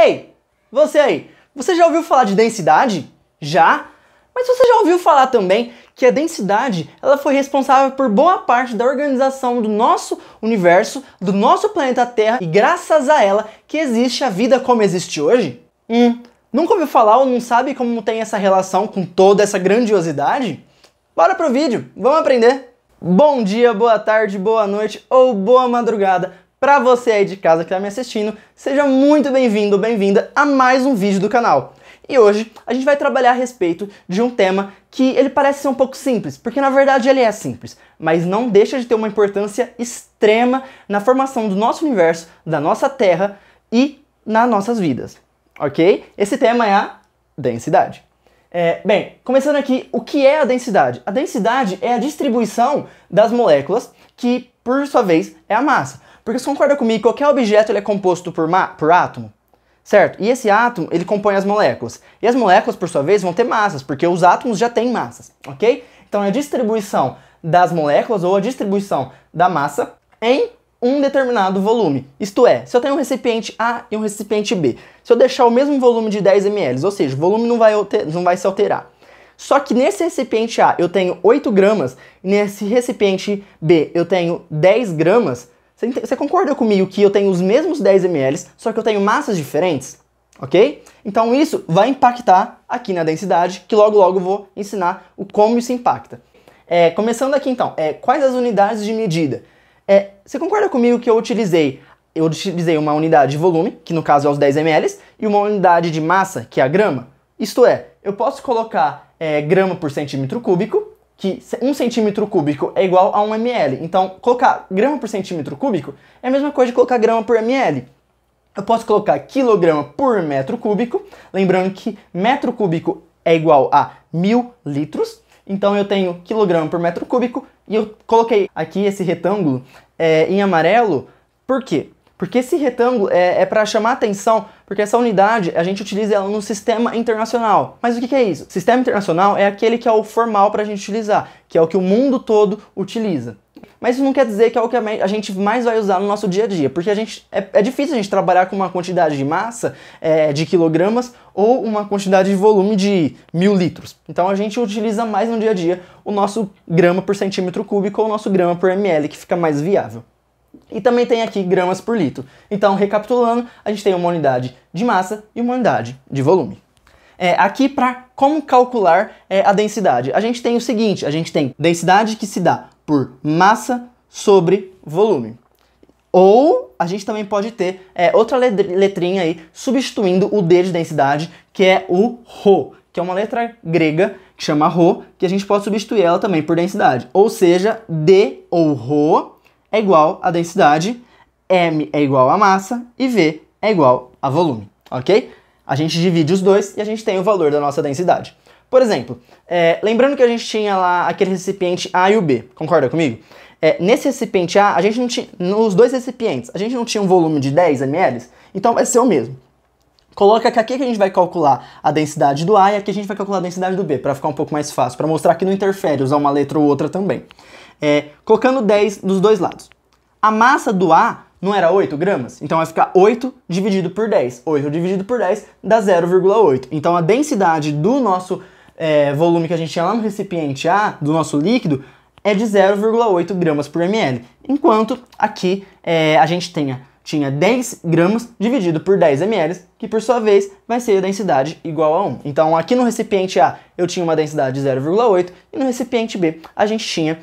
Ei, você aí, você já ouviu falar de densidade? Já? Mas você já ouviu falar também que a densidade ela foi responsável por boa parte da organização do nosso universo, do nosso planeta Terra, e graças a ela que existe a vida como existe hoje? Nunca ouviu falar ou não sabe como tem essa relação com toda essa grandiosidade? Bora pro vídeo, vamos aprender! Bom dia, boa tarde, boa noite ou boa madrugada para você aí de casa que está me assistindo. Seja muito bem-vindo ou bem-vinda a mais um vídeo do canal. E hoje a gente vai trabalhar a respeito de um tema que ele parece ser um pouco simples, porque na verdade ele é simples, mas não deixa de ter uma importância extrema na formação do nosso universo, da nossa Terra e nas nossas vidas, ok? Esse tema é a densidade. Bem, começando aqui, o que é a densidade? A densidade é a distribuição das moléculas, que por sua vez é a massa. Porque você concorda comigo que qualquer objeto ele é composto por átomo? Certo? E esse átomo, ele compõe as moléculas. E as moléculas, por sua vez, vão ter massas, porque os átomos já têm massas, ok? Então é a distribuição das moléculas ou a distribuição da massa em um determinado volume. Isto é, se eu tenho um recipiente A e um recipiente B, se eu deixar o mesmo volume de 10 ml, ou seja, o volume não vai se alterar. Só que nesse recipiente A eu tenho 8 gramas, e nesse recipiente B eu tenho 10 gramas, você concorda comigo que eu tenho os mesmos 10 ml, só que eu tenho massas diferentes? Ok? Então isso vai impactar aqui na densidade, que logo eu vou ensinar o como isso impacta. Começando aqui então, quais as unidades de medida? Você concorda comigo que eu utilizei uma unidade de volume, que no caso é os 10 ml, e uma unidade de massa, que é a grama? Isto é, eu posso colocar grama por centímetro cúbico, que 1 centímetro cúbico é igual a 1 ml. Então, colocar grama por centímetro cúbico é a mesma coisa de colocar grama por ml. Eu posso colocar quilograma por metro cúbico, lembrando que metro cúbico é igual a 1000 litros. Então eu tenho quilograma por metro cúbico e eu coloquei aqui esse retângulo em amarelo. Por quê? Porque esse retângulo é para chamar atenção, porque essa unidade a gente utiliza ela no sistema internacional. Mas o que é isso? Sistema internacional é aquele que é o formal para a gente utilizar, que é o que o mundo todo utiliza. Mas isso não quer dizer que é o que a gente mais vai usar no nosso dia a dia, porque é difícil a gente trabalhar com uma quantidade de massa de quilogramas ou uma quantidade de volume de 1000 litros. Então a gente utiliza mais no dia a dia o nosso grama por centímetro cúbico ou o nosso grama por ml, que fica mais viável. E também tem aqui gramas por litro. Então, recapitulando, a gente tem uma unidade de massa e uma unidade de volume. Aqui, para como calcular a densidade, a gente tem o seguinte, a gente tem densidade que se dá por massa sobre volume. Ou a gente também pode ter outra letrinha aí, substituindo o D de densidade, que é o ρ, que é uma letra grega que chama ρ, que a gente pode substituir ela também por densidade. Ou seja, D ou ρ é igual a densidade, M é igual a massa e V é igual a volume, ok? A gente divide os dois e a gente tem o valor da nossa densidade. Por exemplo, lembrando que a gente tinha lá aquele recipiente A e o B, concorda comigo? Nesse recipiente A, a gente não tinha, nos dois recipientes, a gente não tinha um volume de 10 ml, então vai ser o mesmo. Coloca que aqui que a gente vai calcular a densidade do A e aqui a gente vai calcular a densidade do B, para ficar um pouco mais fácil, para mostrar que não interfere usar uma letra ou outra também. Colocando 10 dos dois lados. A massa do A não era 8 gramas? Então vai ficar 8 dividido por 10. 8 dividido por 10 dá 0,8. Então a densidade do nosso volume que a gente tinha lá no recipiente A, do nosso líquido, é de 0,8 gramas por ml. Enquanto aqui a gente tinha 10 gramas dividido por 10 ml, que por sua vez vai ser a densidade igual a 1. Então aqui no recipiente A eu tinha uma densidade de 0,8 e no recipiente B a gente tinha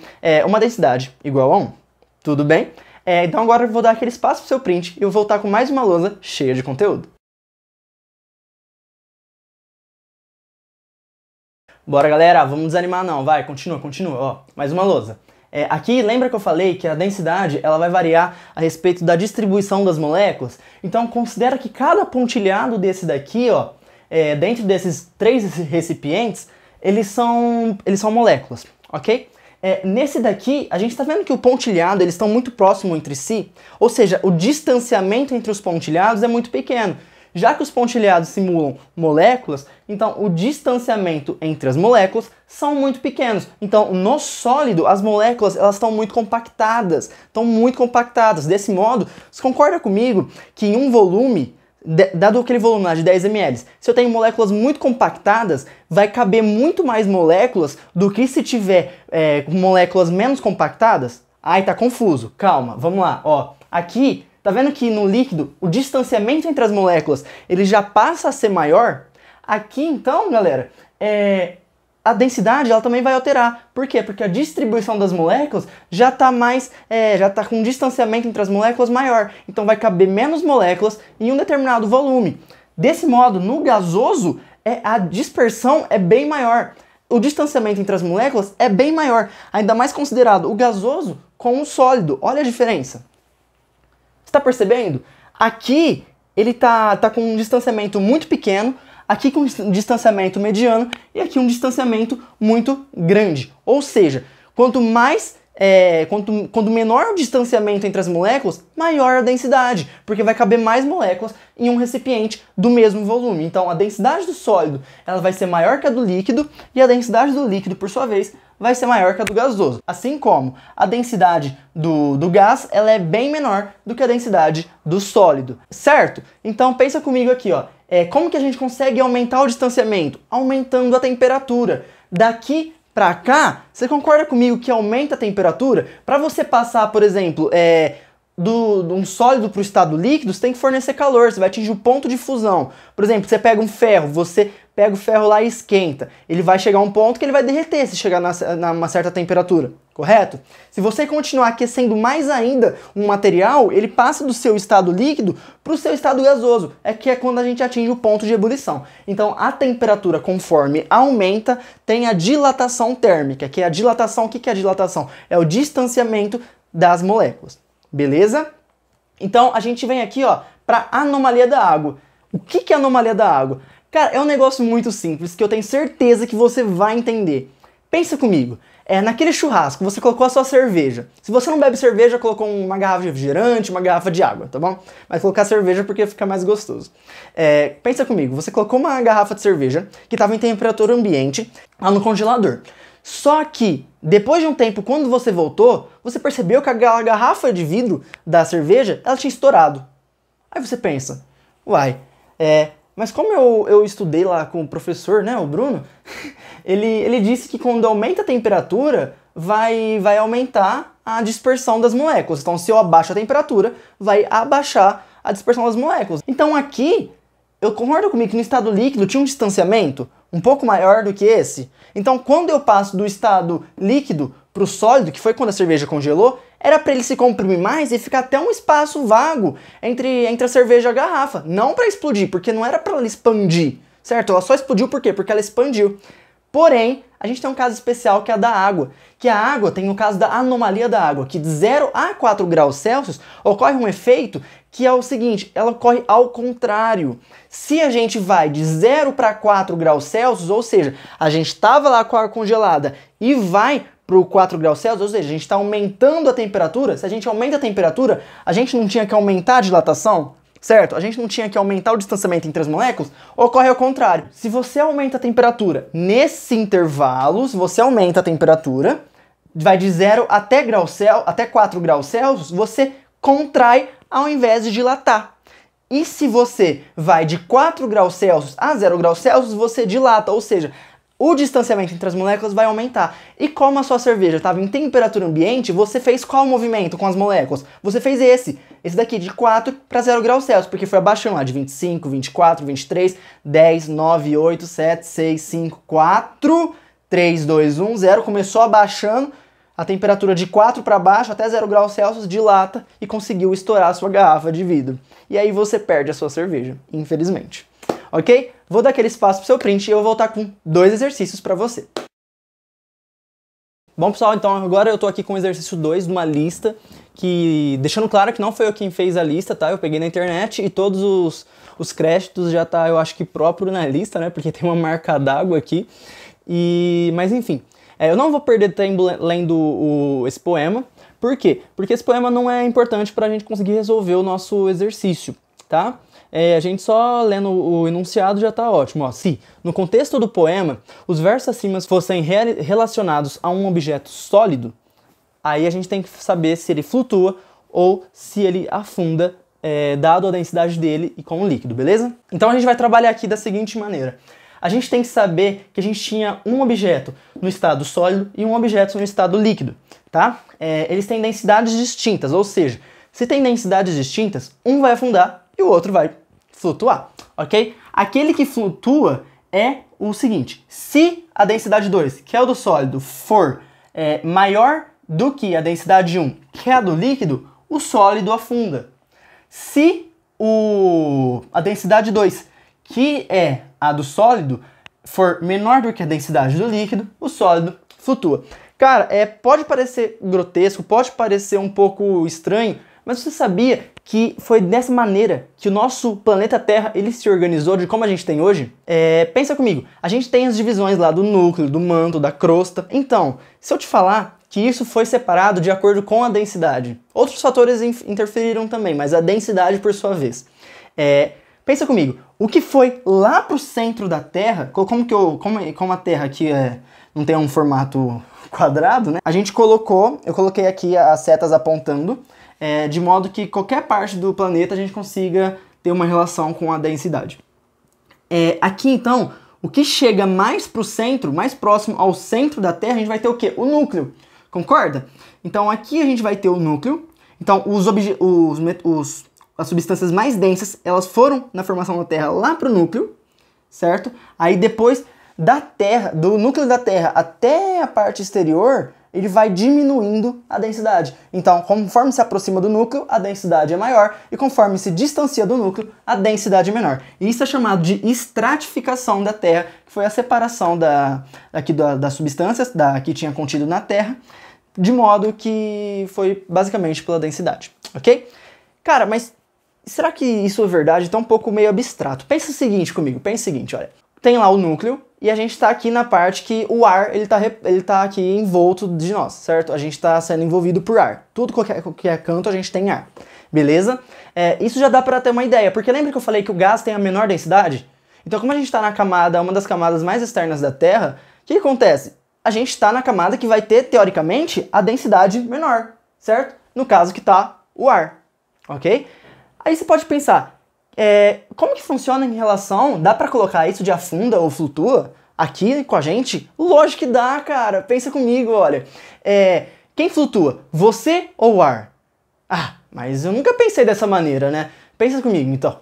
uma densidade igual a 1. Tudo bem? Então agora eu vou dar aquele espaço para o seu print e eu vou voltar com mais uma lousa cheia de conteúdo. Bora galera, vamos desanimar não, vai, continua, ó, mais uma lousa. Aqui, lembra que eu falei que a densidade ela vai variar a respeito da distribuição das moléculas? Então considera que cada pontilhado desse daqui, ó, dentro desses 3 recipientes, eles são moléculas, ok? Nesse daqui, a gente está vendo que o pontilhado eles estão muito próximos entre si, ou seja, o distanciamento entre os pontilhados é muito pequeno. Já que os pontilhados simulam moléculas, então o distanciamento entre as moléculas são muito pequenos. Então, no sólido, as moléculas elas estão muito compactadas. Desse modo, você concorda comigo que em um volume dado aquele volume lá de 10 ml, se eu tenho moléculas muito compactadas, vai caber muito mais moléculas do que se tiver moléculas menos compactadas. Ai, tá confuso. Calma, vamos lá. Ó, aqui, tá vendo que no líquido o distanciamento entre as moléculas ele já passa a ser maior? Aqui, então, galera, a densidade ela também vai alterar. Por quê? Porque a distribuição das moléculas já está com um distanciamento entre as moléculas maior. Então vai caber menos moléculas em um determinado volume. Desse modo, no gasoso, a dispersão é bem maior. O distanciamento entre as moléculas é bem maior. Ainda mais considerado o gasoso com o sólido. Olha a diferença. Você está percebendo? Aqui ele tá com um distanciamento muito pequeno, aqui com um distanciamento mediano e aqui um distanciamento muito grande. Ou seja, quanto menor o distanciamento entre as moléculas, maior a densidade, porque vai caber mais moléculas em um recipiente do mesmo volume. Então a densidade do sólido ela vai ser maior que a do líquido e a densidade do líquido, por sua vez, vai ser maior que a do gasoso. Assim como a densidade do gás ela é bem menor do que a densidade do sólido, certo? Então pensa comigo aqui, ó. Como que a gente consegue aumentar o distanciamento? Aumentando a temperatura. Daqui para cá, você concorda comigo que aumenta a temperatura? Para você passar, por exemplo, de um sólido para o estado líquido, você tem que fornecer calor, você vai atingir o ponto de fusão. Por exemplo, você pega um ferro, você pega o ferro lá e esquenta. Ele vai chegar a um ponto que ele vai derreter se chegar numa certa temperatura, correto? Se você continuar aquecendo mais ainda um material, ele passa do seu estado líquido para o seu estado gasoso, que é quando a gente atinge o ponto de ebulição. Então a temperatura, conforme aumenta, tem a dilatação térmica, que é a dilatação. O que é a dilatação? É o distanciamento das moléculas. Beleza? Então a gente vem aqui, ó, para anomalia da água. O que é anomalia da água? Cara, é um negócio muito simples que eu tenho certeza que você vai entender. Pensa comigo. Naquele churrasco, você colocou a sua cerveja. Se você não bebe cerveja, colocou uma garrafa de refrigerante, uma garrafa de água, tá bom? Mas colocar cerveja porque fica mais gostoso. Pensa comigo, você colocou uma garrafa de cerveja que estava em temperatura ambiente lá no congelador. Só que, depois de um tempo, quando você voltou, você percebeu que a garrafa de vidro da cerveja, ela tinha estourado. Aí você pensa, uai, mas como eu estudei lá com o professor, né, o Bruno, ele disse que quando aumenta a temperatura, vai aumentar a dispersão das moléculas. Então, se eu abaixo a temperatura, vai abaixar a dispersão das moléculas. Então, aqui, eu concordo comigo que no estado líquido tinha um distanciamento um pouco maior do que esse. Então, quando eu passo do estado líquido para o sólido, que foi quando a cerveja congelou, era para ele se comprimir mais e ficar até um espaço vago entre a cerveja e a garrafa. Não para explodir, porque não era para ela expandir, certo? Ela só explodiu por quê? Porque ela expandiu. Porém, a gente tem um caso especial que é a da água. Que a água tem o caso da anomalia da água, que de 0 a 4 graus Celsius ocorre um efeito que é o seguinte, ela ocorre ao contrário. Se a gente vai de 0 para 4 graus Celsius, ou seja, a gente estava lá com a água congelada e vai para o 4 graus Celsius, ou seja, a gente está aumentando a temperatura. Se a gente aumenta a temperatura, a gente não tinha que aumentar a dilatação? Certo? A gente não tinha que aumentar o distanciamento entre as moléculas? Ocorre ao contrário. Se você aumenta a temperatura nesse intervalo, se você aumenta a temperatura, vai de 0 até 4 graus Celsius, você contrai ao invés de dilatar. E se você vai de 4 graus Celsius a 0 graus Celsius, você dilata, ou seja, o distanciamento entre as moléculas vai aumentar. E como a sua cerveja estava em temperatura ambiente, você fez qual movimento com as moléculas? Você fez esse daqui, de 4 para 0 graus Celsius, porque foi abaixando lá de 25, 24, 23, 10, 9, 8, 7, 6, 5, 4, 3, 2, 1, 0. Começou abaixando a temperatura de 4 para baixo até 0 graus Celsius, dilata e conseguiu estourar a sua garrafa de vidro. E aí você perde a sua cerveja, infelizmente. Ok? Vou dar aquele espaço pro seu print e eu vou voltar com 2 exercícios para você. Bom, pessoal, então agora eu tô aqui com o exercício 2 de uma lista que, deixando claro que não foi eu quem fez a lista, tá? Eu peguei na internet e todos os créditos já tá, eu acho que próprio na lista, né? Porque tem uma marca d'água aqui. Mas enfim, eu não vou perder tempo lendo esse poema. Por quê? Porque esse poema não é importante pra gente conseguir resolver o nosso exercício, tá? A gente só lendo o enunciado já tá ótimo. Ó, se, no contexto do poema, os versos acima fossem relacionados a um objeto sólido, aí a gente tem que saber se ele flutua ou se ele afunda dado a densidade dele e com o líquido, beleza? Então a gente vai trabalhar aqui da seguinte maneira. A gente tem que saber que a gente tinha um objeto no estado sólido e um objeto no estado líquido, tá? Eles têm densidades distintas, ou seja, se tem densidades distintas, um vai afundar e o outro vai flutuar, ok? Aquele que flutua é o seguinte: se a densidade 2, que é o do sólido, for maior do que a densidade 1, que é a do líquido, o sólido afunda. Se a densidade 2, que é a do sólido, for menor do que a densidade do líquido, o sólido flutua. Cara, pode parecer grotesco, pode parecer um pouco estranho, mas você sabia que foi dessa maneira que o nosso planeta Terra ele se organizou de como a gente tem hoje? Pensa comigo, a gente tem as divisões lá do núcleo, do manto, da crosta. Então, se eu te falar que isso foi separado de acordo com a densidade, outros fatores interferiram também, mas a densidade por sua vez. Pensa comigo, o que foi lá pro centro da Terra, como a Terra aqui não tem um formato quadrado, né? Eu coloquei aqui as setas apontando, de modo que qualquer parte do planeta a gente consiga ter uma relação com a densidade. Aqui então, o que chega mais pro centro, mais próximo ao centro da Terra, a gente vai ter o quê? O núcleo, concorda? Então aqui a gente vai ter o núcleo, então as substâncias mais densas, elas foram na formação da Terra lá pro núcleo, certo? Aí depois da Terra, do núcleo da Terra até a parte exterior, ele vai diminuindo a densidade. Então, conforme se aproxima do núcleo, a densidade é maior, e conforme se distancia do núcleo, a densidade é menor. E isso é chamado de estratificação da Terra, que foi a separação das substâncias que tinha contido na Terra, de modo que foi basicamente pela densidade, ok? Cara, mas será que isso é verdade? Tá um pouco meio abstrato. Pensa o seguinte comigo, pensa o seguinte, olha. Tem lá o núcleo, e a gente está aqui na parte que o ar ele tá aqui envolto de nós, certo? A gente está sendo envolvido por ar. Tudo qualquer canto a gente tem ar, beleza? Isso já dá para ter uma ideia, porque lembra que eu falei que o gás tem a menor densidade? Então, como a gente está na camada, uma das camadas mais externas da Terra, o que acontece? A gente está na camada que vai ter, teoricamente, a densidade menor, certo? No caso que está o ar, ok? Aí você pode pensar, como que funciona em relação... Dá pra colocar isso de afunda ou flutua aqui com a gente? Lógico que dá, cara. Pensa comigo, olha. Quem flutua? Você ou o ar? Ah, mas eu nunca pensei dessa maneira, né? Pensa comigo, então.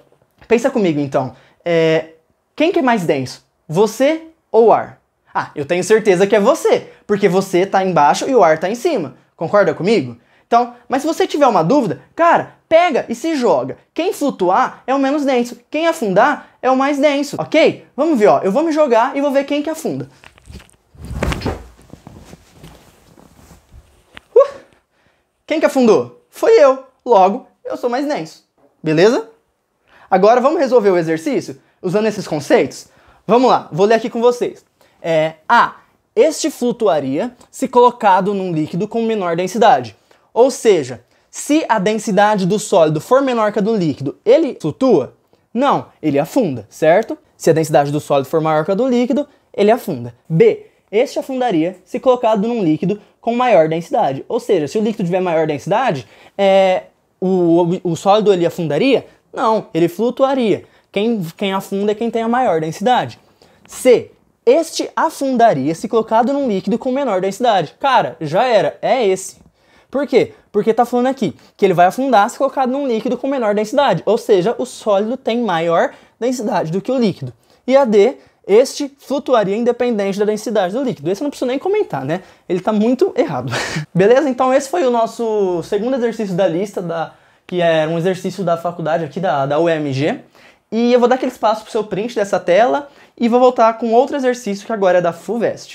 Quem que é mais denso? Você ou o ar? Ah, eu tenho certeza que é você, porque você tá embaixo e o ar tá em cima. Concorda comigo? Então, mas se você tiver uma dúvida, cara, pega e se joga. Quem flutuar é o menos denso, quem afundar é o mais denso, ok? Vamos ver, ó, eu vou me jogar e vou ver quem que afunda. Quem que afundou? Foi eu, logo, eu sou mais denso, beleza? Agora vamos resolver o exercício usando esses conceitos? Vamos lá, vou ler aqui com vocês. Este flutuaria se colocado num líquido com menor densidade. Ou seja, se a densidade do sólido for menor que a do líquido, ele flutua? Não, ele afunda, certo? Se a densidade do sólido for maior que a do líquido, ele afunda. B. Este afundaria se colocado num líquido com maior densidade. Ou seja, se o líquido tiver maior densidade, o sólido ele afundaria? Não, ele flutuaria. Quem afunda é quem tem a maior densidade. C. Este afundaria se colocado num líquido com menor densidade. Cara, já era, é esse. Por quê? Porque tá falando aqui que ele vai afundar se colocado num líquido com menor densidade, ou seja, o sólido tem maior densidade do que o líquido. E a D, este flutuaria independente da densidade do líquido. Esse eu não preciso nem comentar, né? Ele tá muito errado. Beleza? Então esse foi o nosso segundo exercício da lista, que é um exercício da faculdade aqui da UEMG. E eu vou dar aquele espaço pro seu print dessa tela e vou voltar com outro exercício que agora é da FUVEST.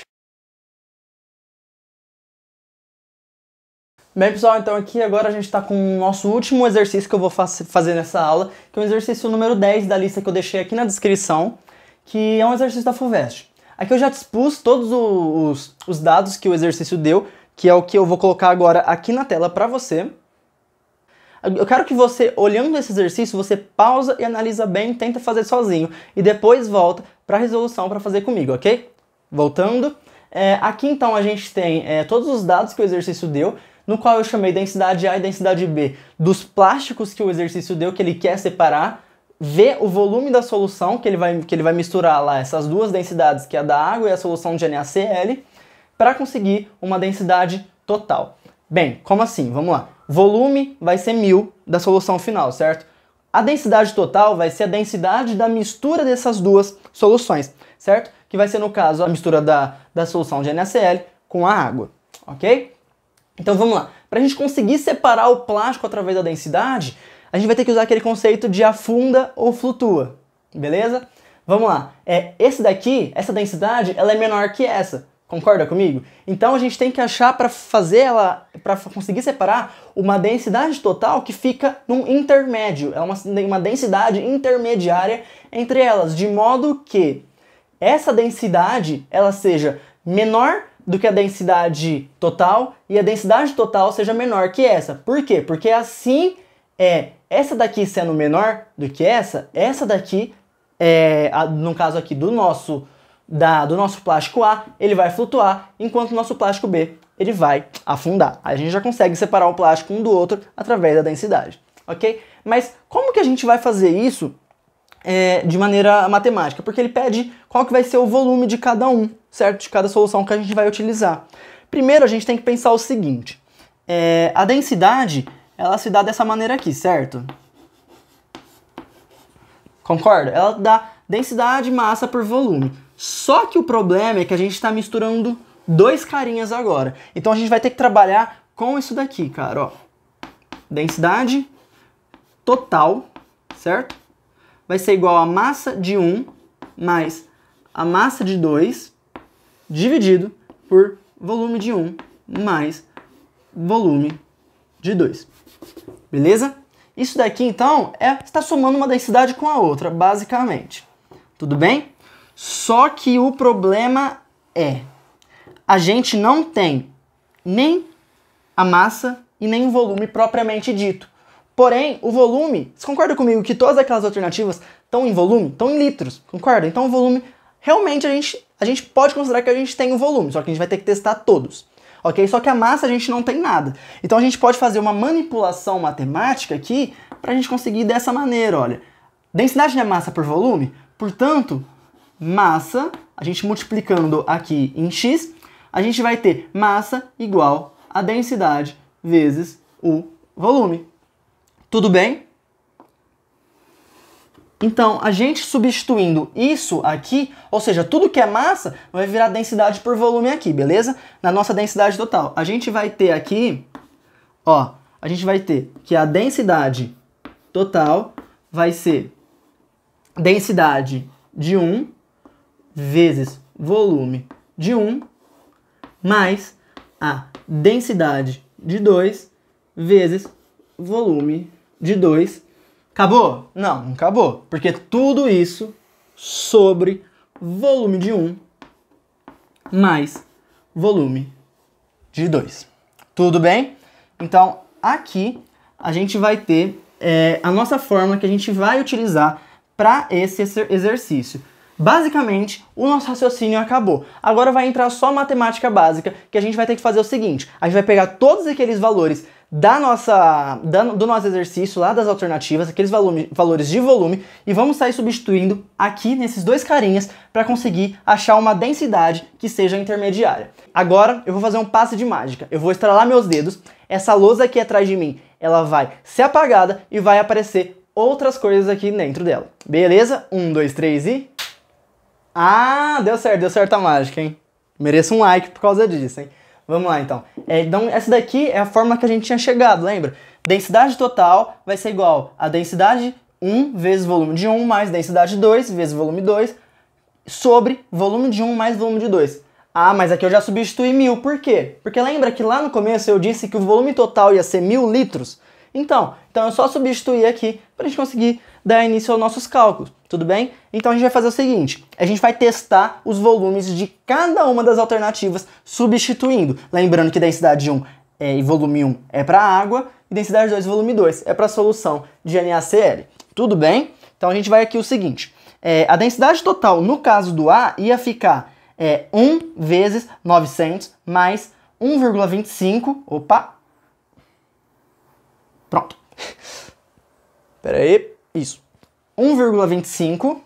Bem, pessoal, então aqui agora a gente está com o nosso último exercício que eu vou fazer nessa aula, que é o exercício número 10 da lista que eu deixei aqui na descrição, que é um exercício da FUVEST. Aqui eu já dispus todos os dados que o exercício deu, que é o que eu vou colocar agora aqui na tela para você. Eu quero que você, olhando esse exercício, você pausa e analisa bem, tenta fazer sozinho, e depois volta para a resolução para fazer comigo, ok? Voltando. Aqui então a gente tem todos os dados que o exercício deu. no qual eu chamei densidade A e densidade B dos plásticos que o exercício deu, que ele quer separar, ver o volume da solução, que ele vai misturar lá essas duas densidades, que é a da água e a solução de NaCl, para conseguir uma densidade total. Bem, como assim? Vamos lá. Volume vai ser 1000 da solução final, certo? A densidade total vai ser a densidade da mistura dessas duas soluções, certo? Que vai ser, no caso, a mistura da solução de NaCl com a água, ok? Então vamos lá. Para a gente conseguir separar o plástico através da densidade, a gente vai ter que usar aquele conceito de afunda ou flutua, beleza? Vamos lá. Esse daqui, essa densidade, ela é menor que essa. Concorda comigo? Então a gente tem que achar para conseguir separar uma densidade total que fica num intermédio. É uma densidade intermediária entre elas, de modo que essa densidade ela seja menor do que a densidade total e a densidade total seja menor que essa. Por quê? Porque assim essa daqui sendo menor do que essa daqui, no caso aqui do nosso plástico A, ele vai flutuar, enquanto o nosso plástico B, ele vai afundar. Aí a gente já consegue separar um plástico um do outro através da densidade, ok? Mas como que a gente vai fazer isso de maneira matemática? Porque ele pede qual que vai ser o volume de cada um, certo? De cada solução que a gente vai utilizar. Primeiro a gente tem que pensar o seguinte, a densidade, ela se dá dessa maneira aqui, certo? Concorda? Ela dá densidade, massa por volume. Só que o problema é que a gente está misturando dois carinhas agora. Então a gente vai ter que trabalhar com isso daqui, cara, ó. Densidade total, certo? Vai ser igual a massa de 1 mais a massa de 2 dividido por volume de 1 mais volume de 2. Beleza? Isso daqui, então, está somando uma densidade com a outra, basicamente. Tudo bem? Só que o problema a gente não tem nem a massa e nem o volume propriamente dito. Porém, o volume, você concorda comigo que todas aquelas alternativas estão em volume? Estão em litros, concorda? Então o volume, realmente a gente pode considerar que a gente tem o volume, só que a gente vai ter que testar todos. Ok? Só que a massa a gente não tem nada. Então a gente pode fazer uma manipulação matemática aqui para a gente conseguir dessa maneira, olha. Densidade não é massa por volume? Portanto, massa, a gente multiplicando aqui em x, a gente vai ter massa igual a densidade vezes o volume. Tudo bem? Então, a gente substituindo isso aqui, ou seja, tudo que é massa, vai virar densidade por volume aqui, beleza? Na nossa densidade total. A gente vai ter aqui, ó, a gente vai ter que a densidade total vai ser densidade de 1 vezes volume de 1 mais a densidade de 2 vezes volume de 2. Acabou? Não, não acabou. Porque tudo isso sobre volume de 1 mais volume de 2. Tudo bem? Então, aqui a gente vai ter a nossa fórmula que a gente vai utilizar para esse exercício. Basicamente, o nosso raciocínio acabou. Agora vai entrar só a matemática básica, que a gente vai ter que fazer o seguinte. A gente vai pegar todos aqueles valores do nosso exercício, lá das alternativas, aqueles valores de volume, e vamos sair substituindo aqui nesses dois carinhas para conseguir achar uma densidade que seja intermediária. Agora eu vou fazer um passe de mágica. Eu vou estralar meus dedos, essa lousa aqui atrás de mim, ela vai ser apagada e vai aparecer outras coisas aqui dentro dela. Beleza? 1, 2, 3 e... Ah, deu certo a mágica, hein? Mereço um like por causa disso, hein? Vamos lá, então. Então, essa daqui é a fórmula que a gente tinha chegado, lembra? Densidade total vai ser igual a densidade 1 vezes volume de 1 mais densidade 2 vezes volume 2 sobre volume de 1 mais volume de 2. Ah, mas aqui eu já substituí 1000. Por quê? Porque lembra que lá no começo eu disse que o volume total ia ser 1000 litros? Então eu só substituí aqui para a gente conseguir dar início aos nossos cálculos, tudo bem? Então a gente vai fazer o seguinte, a gente vai testar os volumes de cada uma das alternativas substituindo. Lembrando que densidade 1 e volume 1 é para água e densidade 2 e volume 2 é para a solução de NaCl. Tudo bem? Então a gente vai aqui o seguinte, a densidade total no caso do A ia ficar 1 vezes 900 mais 1,25, Pronto. Pera aí, isso. 1,25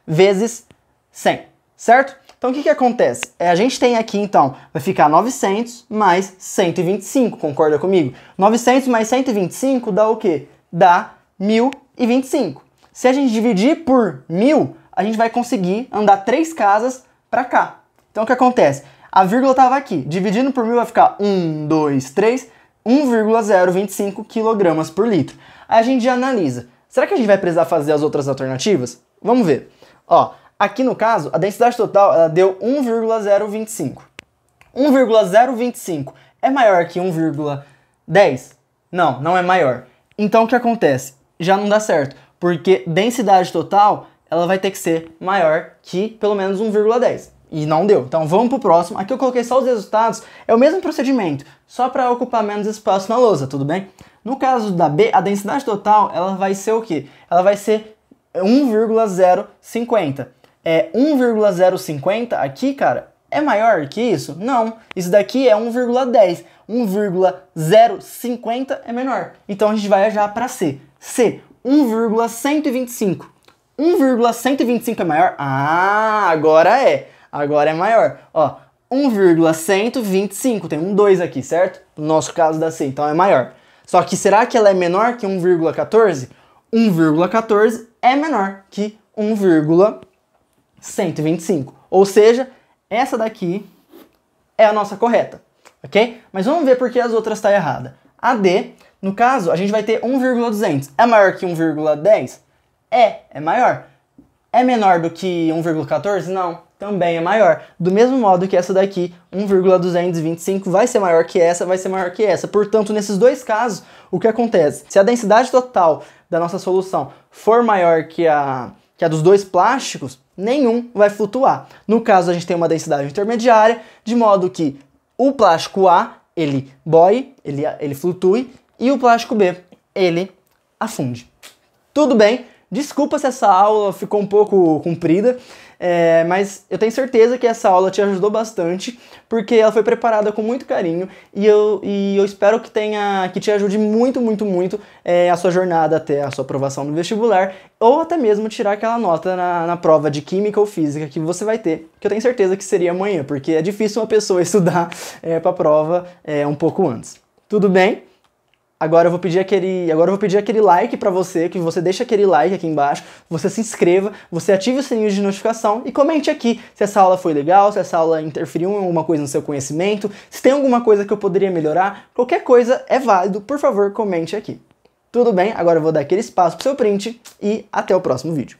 vezes 100, certo? Então o que acontece? A gente tem aqui então, vai ficar 900 mais 125, concorda comigo? 900 mais 125 dá o quê? Dá 1025. Se a gente dividir por 1000, a gente vai conseguir andar 3 casas para cá. Então o que acontece? A vírgula estava aqui, dividindo por 1000 vai ficar 1, 2, 3, 1,025 kg por litro. Aí a gente já analisa. Será que a gente vai precisar fazer as outras alternativas? Vamos ver. Ó, aqui no caso, a densidade total ela deu 1,025. 1,025 é maior que 1,10? Não, não é maior. Então o que acontece? Já não dá certo, porque densidade total ela vai ter que ser maior que pelo menos 1,10. E não deu. Então vamos pro próximo. Aqui eu coloquei só os resultados. É o mesmo procedimento, só para ocupar menos espaço na lousa, tudo bem? No caso da B, a densidade total ela vai ser o quê? Ela vai ser 1,050. 1,050 aqui, cara, é maior que isso? Não. Isso daqui é 1,10. 1,050 é menor. Então a gente vai já para C. C, 1,125. 1,125 é maior? Ah, agora é. Agora é maior. Ó, 1,125. Tem um 2 aqui, certo? No nosso caso da C, então é maior. Só que será que ela é menor que 1,14? 1,14 é menor que 1,125. Ou seja, essa daqui é a nossa correta, ok? Mas vamos ver por que as outras estão erradas. A D, no caso, a gente vai ter 1,200. É maior que 1,10? É maior. É menor do que 1,14? Não, também é maior. Do mesmo modo que essa daqui, 1,225, vai ser maior que essa, vai ser maior que essa. Portanto, nesses dois casos, o que acontece? Se a densidade total da nossa solução for maior que a dos dois plásticos, nenhum vai flutuar. No caso, a gente tem uma densidade intermediária, de modo que o plástico A, ele boie, ele flutue, e o plástico B, ele afunde. Tudo bem? Desculpa se essa aula ficou um pouco comprida, mas eu tenho certeza que essa aula te ajudou bastante, porque ela foi preparada com muito carinho e eu espero que te ajude muito, muito, muito a sua jornada até a sua aprovação no vestibular, ou até mesmo tirar aquela nota na prova de Química ou Física que você vai ter, que eu tenho certeza que seria amanhã, porque é difícil uma pessoa estudar para a prova um pouco antes. Tudo bem? Agora eu vou pedir aquele like pra você, que você deixa aquele like aqui embaixo, você se inscreva, você ative o sininho de notificação e comente aqui se essa aula foi legal, se essa aula interferiu em alguma coisa no seu conhecimento, se tem alguma coisa que eu poderia melhorar, qualquer coisa é válido, por favor, comente aqui. Tudo bem? Agora eu vou dar aquele espaço pro seu print e até o próximo vídeo.